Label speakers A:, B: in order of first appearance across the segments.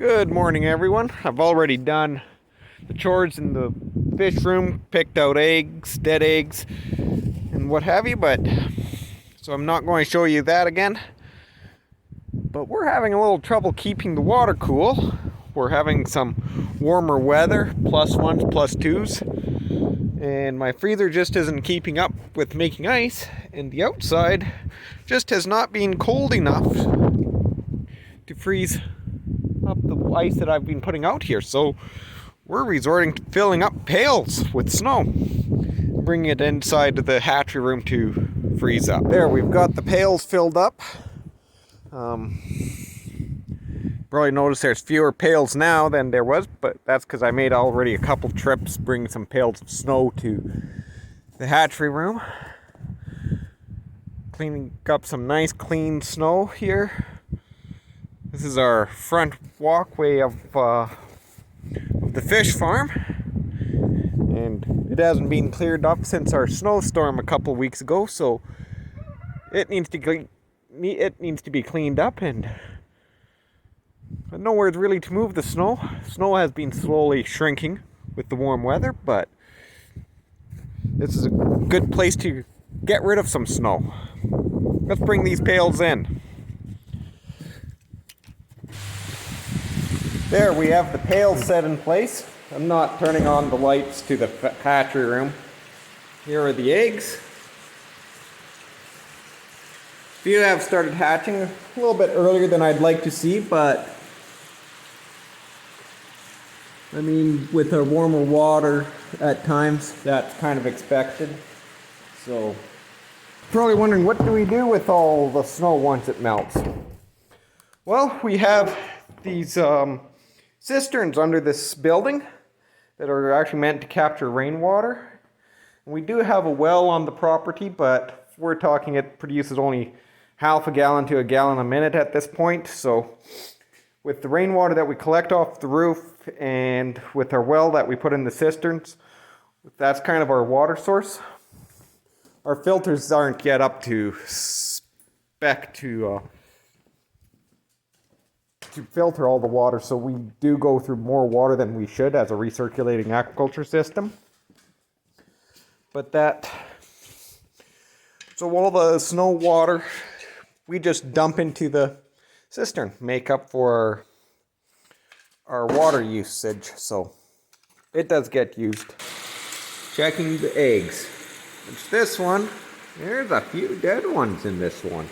A: Good morning, everyone. I've already done the chores in the fish room, picked out eggs, dead eggs, and what have you, so I'm not going to show you that again. But we're having a little trouble keeping the water cool. We're having some warmer weather, +1s, +2s, and my freezer just isn't keeping up with making ice, and the outside just has not been cold enough to freeze up the ice that I've been putting out here. So we're resorting to filling up pails with snow, bringing it inside the hatchery room to freeze up. There, we've got the pails filled up. Probably notice there's fewer pails now than there was, but that's because I made already a couple trips bringing some pails of snow to the hatchery room. Cleaning up some nice clean snow here. This is our front walkway of the fish farm, and it hasn't been cleared up since our snowstorm a couple of weeks ago, so it needs to be cleaned up, and nowhere really to move the snow. Snow has been slowly shrinking with the warm weather, but this is a good place to get rid of some snow. Let's bring these pails in. There, we have the pails set in place. I'm not turning on the lights to the hatchery room. Here are the eggs. A few have started hatching a little bit earlier than I'd like to see, but I mean, with our warmer water at times, that's kind of expected. So, probably wondering, what do we do with all the snow once it melts? Well, we have these cisterns under this building that are actually meant to capture rainwater. We do have a well on the property, but we're talking it produces only half a gallon to a gallon a minute at this point. So with the rainwater that we collect off the roof and with our well that we put in the cisterns, that's kind of our water source. Our filters aren't yet up to spec to filter all the water, so we do go through more water than we should as a recirculating aquaculture system. So all the snow water we just dump into the cistern, make up for our water usage, so it does get used. Checking the eggs. It's this one. There's a few dead ones in this one.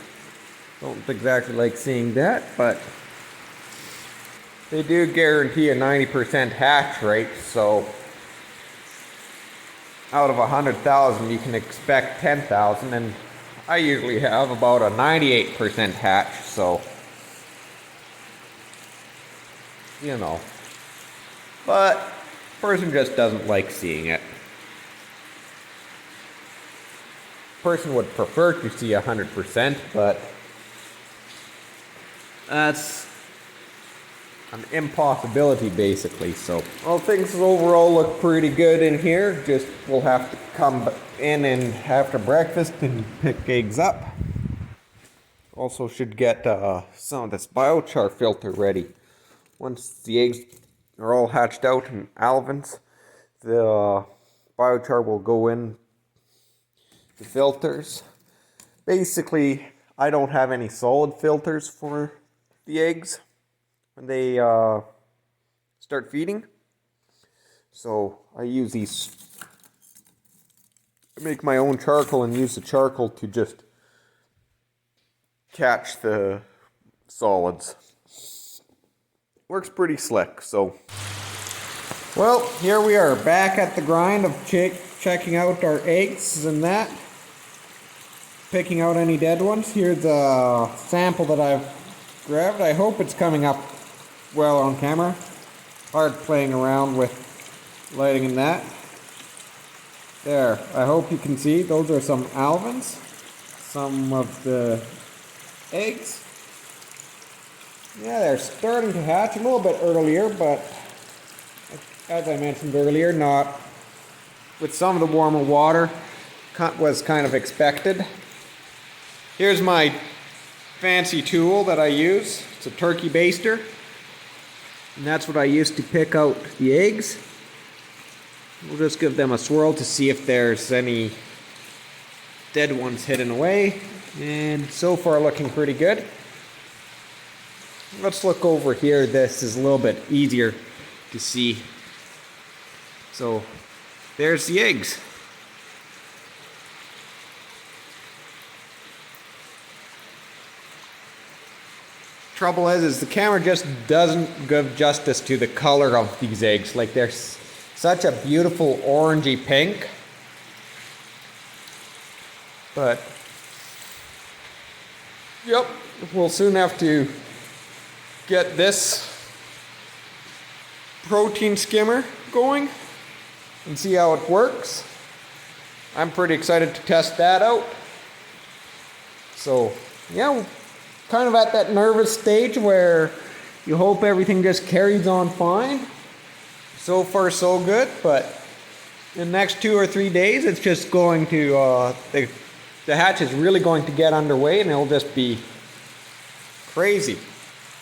A: Don't exactly like seeing that, but they do guarantee a 90% hatch rate, so out of 100,000 you can expect 10,000, and I usually have about a 98% hatch, so you know. But person just doesn't like seeing it. Person would prefer to see 100%, but that's an impossibility basically. So, well, things overall look pretty good in here. Just we'll have to come in and after breakfast and pick eggs up. Also should get some of this biochar filter ready. Once the eggs are all hatched out in Alevins, the biochar will go in the filters. Basically, I don't have any solid filters for the eggs when they start feeding, so I use these. I make my own charcoal and use the charcoal to just catch the solids. Works pretty slick. So, well, here we are back at the grind of checking out our eggs and that, picking out any dead ones. Here's a sample that I've grabbed. I hope it's coming up well on camera. Hard playing around with lighting in that. There, I hope you can see. Those are some Alevins. Some of the eggs. Yeah, they're starting to hatch a little bit earlier, but as I mentioned earlier, not with some of the warmer water was kind of expected. Here's my fancy tool that I use. It's a turkey baster. And that's what I used to pick out the eggs. We'll just give them a swirl to see if there's any dead ones hidden away. And so far looking pretty good. Let's look over here. This is a little bit easier to see. So there's the eggs. Trouble is the camera just doesn't give justice to the color of these eggs. Like, they're such a beautiful orangey pink. But yep, we'll soon have to get this protein skimmer going and see how it works. I'm pretty excited to test that out. So yeah, kind of at that nervous stage where you hope everything just carries on fine. So far so good, but in the next 2 or 3 days it's just going to the hatch is really going to get underway, and it'll just be crazy.